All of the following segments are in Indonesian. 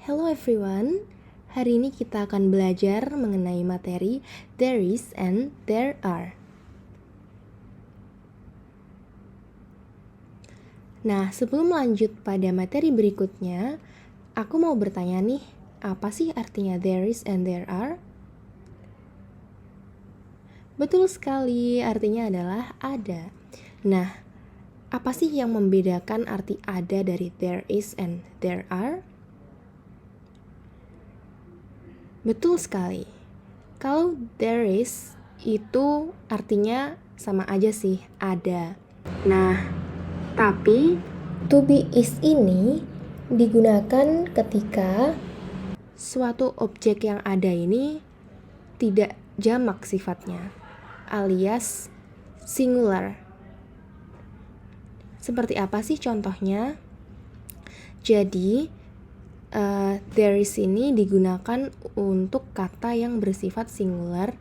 Hello everyone, hari ini kita akan belajar mengenai materi there is and there are. Nah, sebelum lanjut pada materi berikutnya, aku mau bertanya nih, apa sih artinya there is and there are? Betul sekali, artinya adalah ada. Nah, apa sih yang membedakan arti ada dari there is and there are? Betul sekali. Kalau there is itu artinya sama aja sih, ada. Nah, tapi to be is ini digunakan ketika suatu objek yang ada ini tidak jamak sifatnya, alias singular. Seperti apa sih contohnya? Jadi, there is ini digunakan untuk kata yang bersifat singular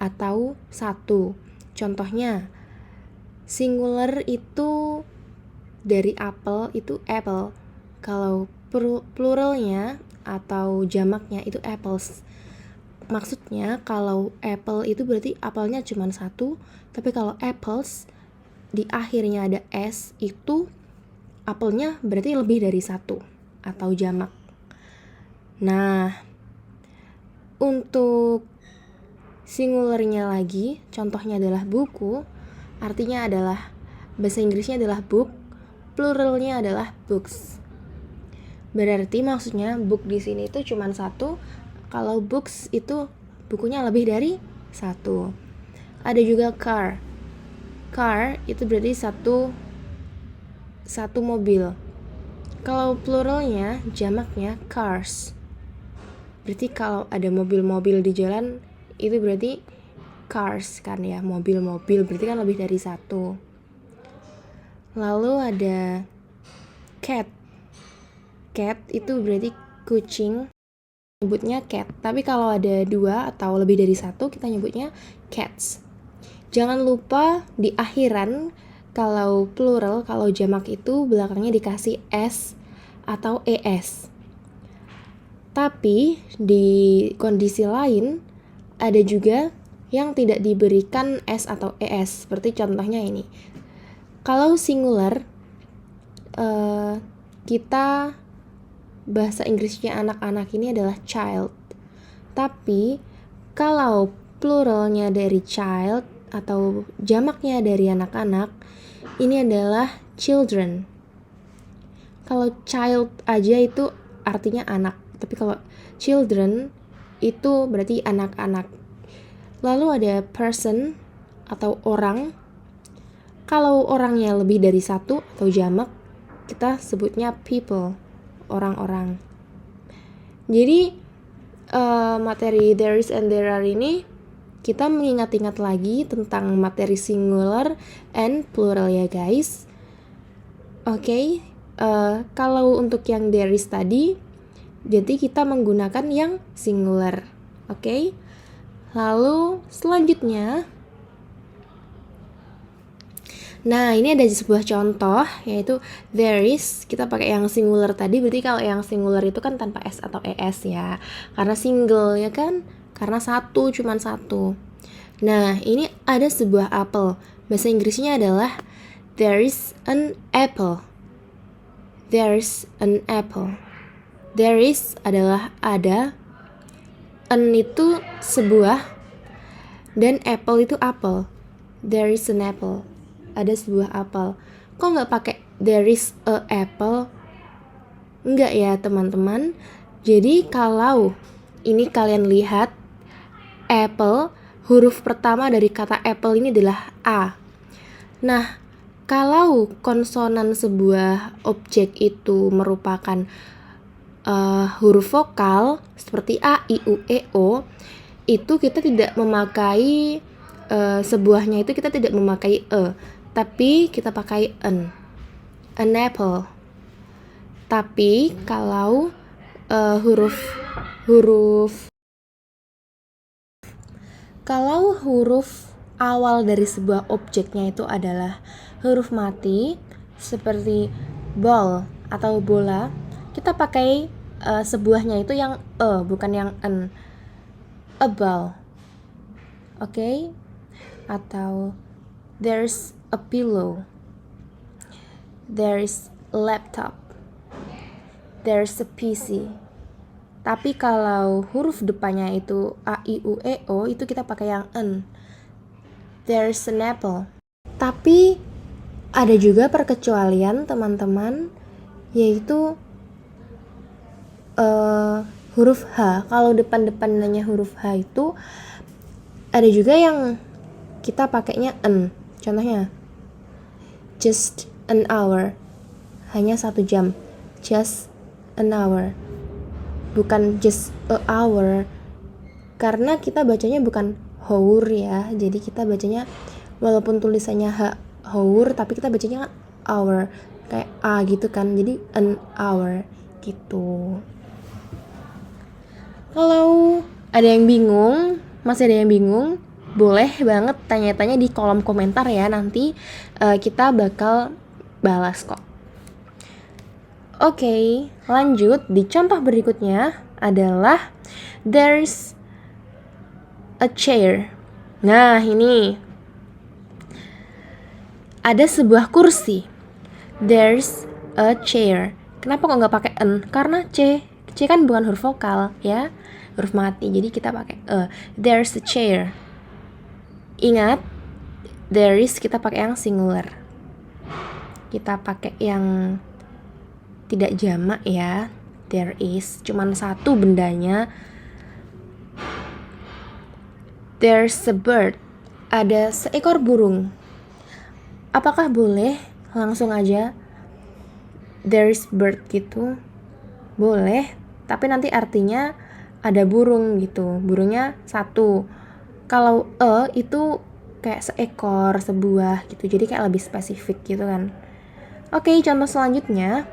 atau satu. Contohnya, singular itu dari apple itu apple. Kalau pluralnya atau jamaknya itu apples. Maksudnya kalau apple itu berarti apelnya cuma satu, tapi kalau apples di akhirnya ada s itu apelnya berarti lebih dari satu atau jamak. Nah, untuk singularnya lagi, contohnya adalah buku, artinya adalah bahasa Inggrisnya adalah book, pluralnya adalah books. Berarti maksudnya book di sini itu cuma satu, kalau books itu bukunya lebih dari satu. Ada juga car. Car itu berarti satu mobil. Kalau pluralnya, jamaknya cars. Berarti kalau ada mobil-mobil di jalan, itu berarti cars kan ya, mobil-mobil, berarti kan lebih dari satu. Lalu ada cat. Cat itu berarti kucing, nyebutnya cat. Tapi kalau ada dua atau lebih dari satu, kita nyebutnya cats. Jangan lupa di akhiran, kalau plural, kalau jamak itu belakangnya dikasih s atau es. Tapi di kondisi lain ada juga yang tidak diberikan s atau es, seperti contohnya ini. Kalau singular, kita bahasa Inggrisnya anak-anak ini adalah child. Tapi kalau pluralnya dari child atau jamaknya dari anak-anak, ini adalah children. Kalau child aja itu artinya anak, tapi kalau children itu berarti anak-anak. Lalu ada person atau orang. Kalau orangnya lebih dari satu atau jamak, kita sebutnya people, orang-orang. Jadi materi there is and there are ini kita mengingat-ingat lagi tentang materi singular and plural ya guys. Oke, kalau untuk yang there is tadi, jadi kita menggunakan yang singular. Oke. Lalu selanjutnya, nah ini ada sebuah contoh, yaitu there is, kita pakai yang singular tadi, berarti kalau yang singular itu kan tanpa s atau es ya, karena single ya kan, karena satu, cuman satu. Nah, ini ada sebuah apel, bahasa Inggrisnya adalah there is an apple. There's an apple. There is adalah ada, an itu sebuah, dan apple itu apel. There is an apple. Ada sebuah apel. Kok nggak pakai there is a apple? Enggak ya teman-teman. Jadi kalau ini kalian lihat, apple, huruf pertama dari kata apple ini adalah A. Nah, kalau konsonan sebuah objek itu merupakan huruf vokal seperti A, I, U, E, O, itu kita tidak memakai sebuahnya itu kita tidak memakai e, tapi kita pakai an apple. Tapi kalau kalau huruf awal dari sebuah objeknya itu adalah huruf mati seperti ball atau bola, kita pakai sebuahnya itu yang bukan yang en. A ball. Oke? Atau there's a pillow. There's a laptop. There's a PC. Tapi kalau huruf depannya itu A, I, U, E, O, itu kita pakai yang en. There's an apple. Tapi ada juga perkecualian teman-teman, yaitu huruf H. Kalau depan-depannya huruf H itu ada juga yang kita pakainya en. Contohnya, just an hour. Hanya 1 jam. Just an hour. Bukan just a hour, karena kita bacanya bukan hour ya, jadi kita bacanya walaupun tulisannya hour tapi kita bacanya kan hour, kayak a gitu kan, jadi an hour gitu. Kalau ada yang bingung, masih ada yang bingung, boleh banget tanya-tanya di kolom komentar ya, nanti kita bakal balas kok. Oke, lanjut di contoh berikutnya adalah there's a chair. Nah, ini ada sebuah kursi. There's a chair. Kenapa kok nggak pakai en? Karena C kan bukan huruf vokal ya, huruf mati. Jadi kita pakai there's a chair. Ingat, there is kita pakai yang singular. Kita pakai yang tidak jamak ya. There is cuman satu bendanya. There's a bird. Ada seekor burung. Apakah boleh langsung aja there's bird gitu? Boleh, tapi nanti artinya ada burung gitu. Burungnya satu. Kalau itu kayak seekor, sebuah gitu. Jadi kayak lebih spesifik gitu kan. Oke, contoh selanjutnya.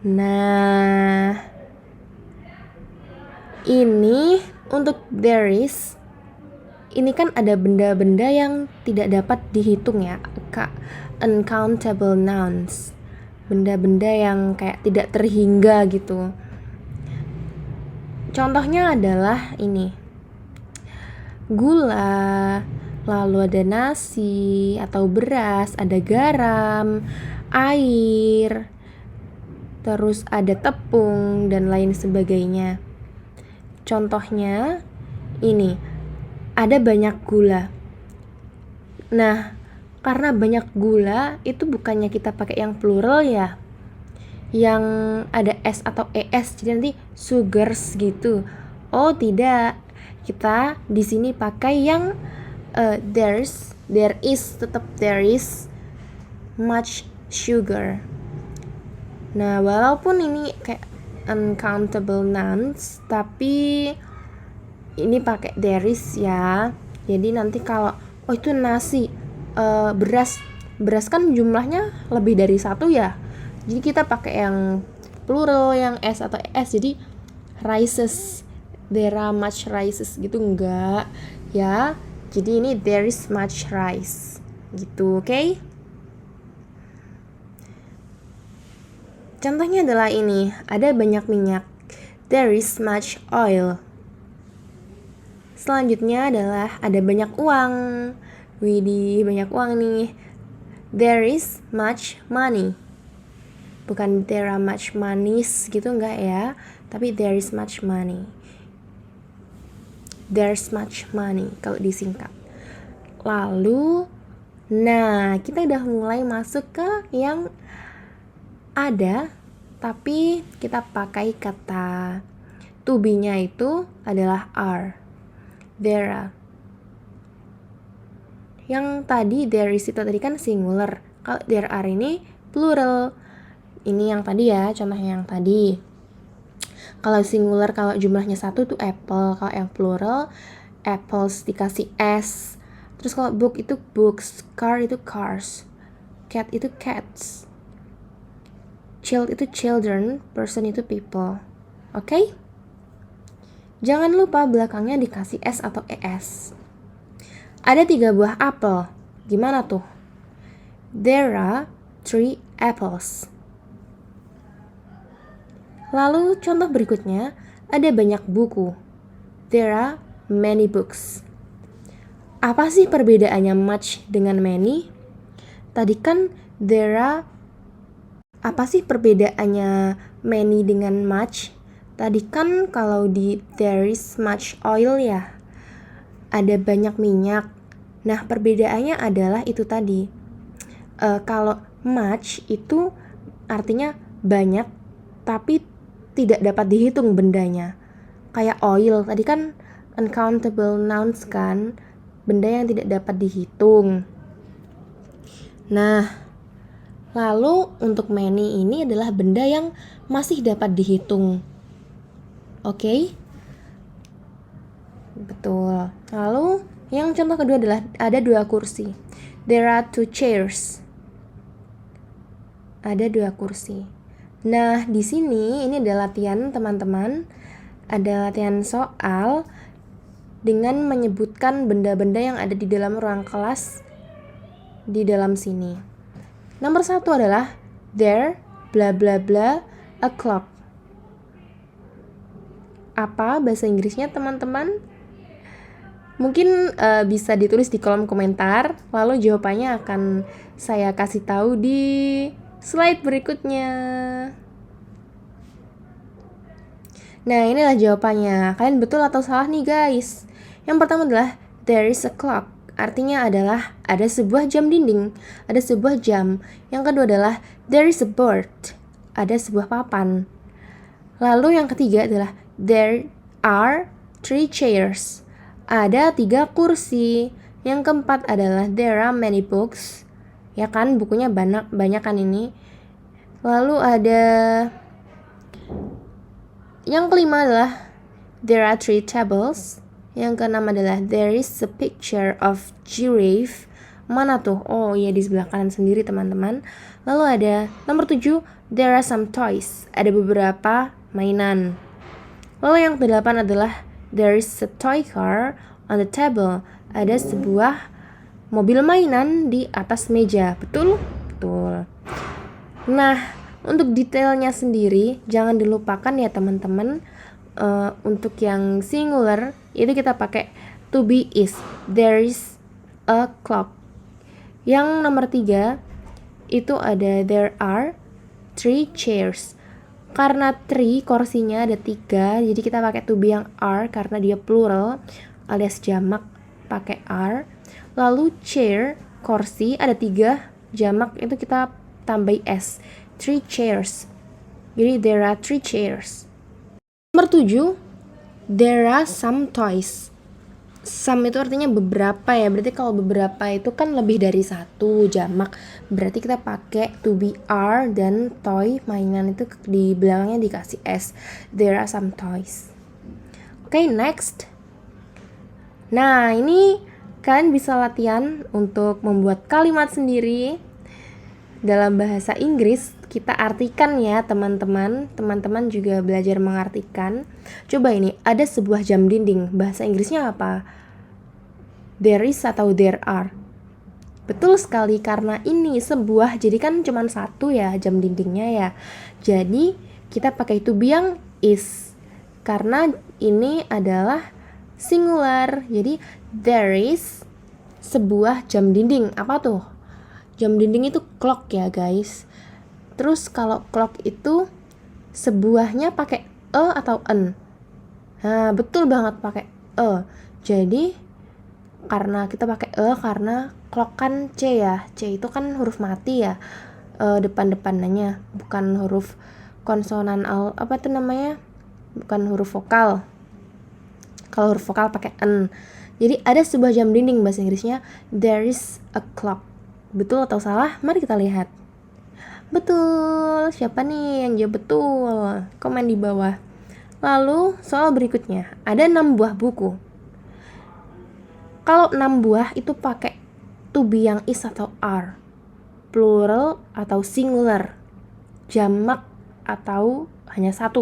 Nah, ini untuk there is, ini kan ada benda-benda yang tidak dapat dihitung ya, uncountable nouns, benda-benda yang kayak tidak terhingga gitu. Contohnya adalah ini, gula, lalu ada nasi atau beras, ada garam, air, terus ada tepung dan lain sebagainya. Contohnya ini, ada banyak gula. Nah, karena banyak gula itu bukannya kita pakai yang plural ya, yang ada s atau es, jadi nanti sugars gitu. Oh tidak, kita di sini pakai yang there is, tetap there is much sugar. Nah, walaupun ini kayak uncountable nouns, tapi ini pakai there is ya. Jadi nanti kalau itu nasi, beras kan jumlahnya lebih dari satu ya. Jadi kita pakai yang plural, yang s atau es. Jadi rices, there are much rices gitu enggak ya. Jadi ini there is much rice gitu, oke? Contohnya adalah ini, ada banyak minyak. There is much oil. Selanjutnya adalah ada banyak uang. Widih, banyak uang nih. There is much money. Bukan there are much monies gitu enggak ya, tapi there is much money. There's much money kalau disingkat. Lalu, nah kita udah mulai masuk ke yang ada, tapi kita pakai kata to be-nya itu adalah are. There are. Yang tadi there is itu tadi kan singular. Kalau there are ini plural. Ini yang tadi ya, contohnya yang tadi. Kalau singular, kalau jumlahnya satu tuh apple. Kalau yang plural, apples dikasih s. Terus kalau book itu books, car itu cars, cat itu cats, child itu children, person itu people. Oke? Jangan lupa belakangnya dikasih s atau es. Ada 3 buah apel. Gimana tuh? There are 3 apples. Lalu contoh berikutnya, ada banyak buku. There are many books. Apa sih perbedaannya much dengan many? Tadi kan there are. Apa sih perbedaannya many dengan much? Tadi kan kalau di there is much oil ya, ada banyak minyak. Nah, perbedaannya adalah itu tadi. Kalau much itu artinya banyak, tapi tidak dapat dihitung bendanya. Kayak oil, tadi kan uncountable nouns kan, benda yang tidak dapat dihitung. Nah, lalu untuk many ini adalah benda yang masih dapat dihitung. Oke? Betul. Lalu yang contoh kedua adalah ada 2 kursi. There are 2 chairs. Ada 2 kursi. Nah, di sini ini ada latihan teman-teman. Ada latihan soal dengan menyebutkan benda-benda yang ada di dalam ruang kelas di dalam sini. Nomor 1 adalah there bla bla bla a clock. Apa bahasa Inggrisnya teman-teman? Mungkin bisa ditulis di kolom komentar, lalu jawabannya akan saya kasih tahu di slide berikutnya. Nah, inilah jawabannya. Kalian betul atau salah nih guys? Yang pertama adalah there is a clock. Artinya adalah ada sebuah jam dinding, ada sebuah jam. Yang kedua adalah there is a board. Ada sebuah papan. Lalu yang ketiga adalah there are 3 chairs. Ada 3 kursi. Yang keempat adalah there are many books. Ya kan, bukunya banyak kan ini. Lalu ada yang kelima adalah there are 3 tables. Yang keenam adalah there is a picture of giraffe. Mana tuh? Oh iya, di sebelah kanan sendiri teman-teman. Lalu ada nomor 7, there are some toys. Ada beberapa mainan. Lalu yang ke-8 adalah there is a toy car on the table. Ada sebuah mobil mainan di atas meja. Betul? Betul. Nah, untuk detailnya sendiri jangan dilupakan ya teman-teman. Untuk yang singular itu kita pakai to be is. There is a clock. Yang nomor 3 itu ada there are 3 chairs. Karena 3 kursinya ada 3, jadi kita pakai to be yang are karena dia plural alias jamak, pakai are. Lalu chair, kursi ada 3, jamak itu kita tambah s. 3 chairs. Jadi there are 3 chairs. Nomor 7, there are some toys. Some itu artinya beberapa ya. Berarti kalau beberapa itu kan lebih dari 1, jamak. Berarti kita pakai to be are dan toy mainan itu di belakangnya dikasih s. There are some toys. Oke, next. Nah, ini kalian bisa latihan untuk membuat kalimat sendiri dalam bahasa Inggris. Kita artikan ya teman-teman. Teman-teman juga belajar mengartikan. Coba ini, ada sebuah jam dinding. Bahasa Inggrisnya apa? There is atau there are? Betul sekali, karena ini sebuah, jadi kan cuma 1 ya jam dindingnya ya. Jadi kita pakai to be yang is. Karena ini adalah singular. Jadi there is sebuah jam dinding. Apa tuh? Jam dinding itu clock ya guys. Terus kalau clock itu sebuahnya pakai e atau en. Nah, betul banget pakai e. Jadi karena kita pakai e karena clock kan c ya. C itu kan huruf mati ya. Depan-depannya bukan huruf konsonan apa itu namanya? Bukan huruf vokal. Kalau huruf vokal pakai n. Jadi ada sebuah jam dinding, bahasa Inggrisnya there is a clock. Betul atau salah? Mari kita lihat. Betul. Siapa nih yang jawab betul? Komen di bawah. Lalu soal berikutnya, ada 6 buah buku. Kalau 6 buah itu pakai to be yang is atau are, plural atau singular, jamak atau hanya 1.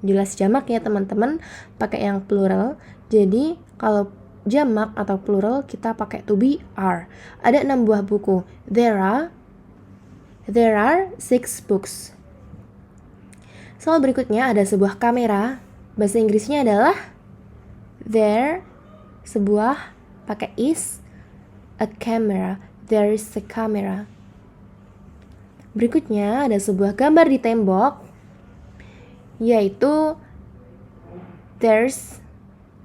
Jelas jamak ya teman-teman, pakai yang plural. Jadi kalau jamak atau plural kita pakai to be are. Ada 6 buah buku. There are 6 books. Soal berikutnya ada sebuah kamera. Bahasa Inggrisnya adalah there, sebuah pakai is, a camera, there is a camera. Berikutnya ada sebuah gambar di tembok, yaitu there's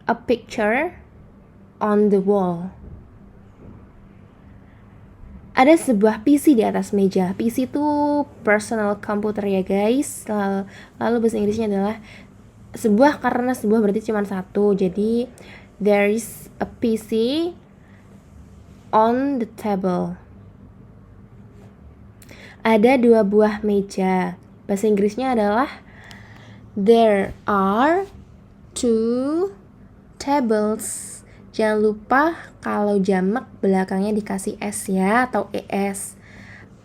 a picture on the wall. Ada sebuah PC di atas meja. PC itu personal computer ya guys. Lalu bahasa Inggrisnya adalah sebuah, karena sebuah berarti cuma satu. Jadi there is a PC on the table. Ada 2 buah meja. Bahasa Inggrisnya adalah there are 2 tables. Jangan lupa kalau jamak belakangnya dikasih S ya, atau ES.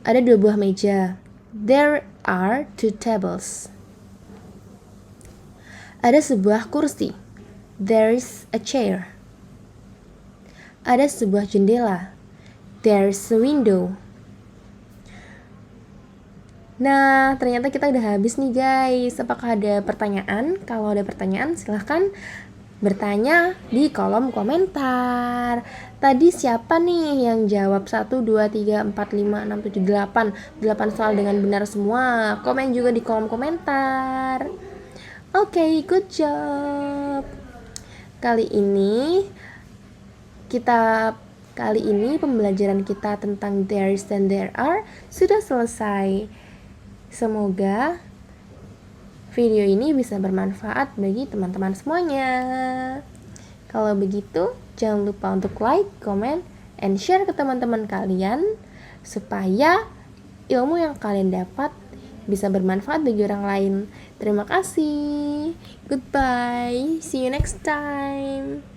Ada 2 buah meja. There are 2 tables. Ada sebuah kursi. There is a chair. Ada sebuah jendela. There's a window. Nah, ternyata kita udah habis nih guys. Apakah ada pertanyaan? Kalau ada pertanyaan silahkan bertanya di kolom komentar. Tadi siapa nih yang jawab 1, 2, 3, 4, 5, 6, 7, 8 soal dengan benar semua? Komen juga di kolom komentar. Oke, good job. Kali ini pembelajaran kita tentang there is dan there are sudah selesai. Semoga video ini bisa bermanfaat bagi teman-teman semuanya. Kalau begitu, jangan lupa untuk like, comment, and share ke teman-teman kalian supaya ilmu yang kalian dapat bisa bermanfaat bagi orang lain. Terima kasih. Goodbye. See you next time.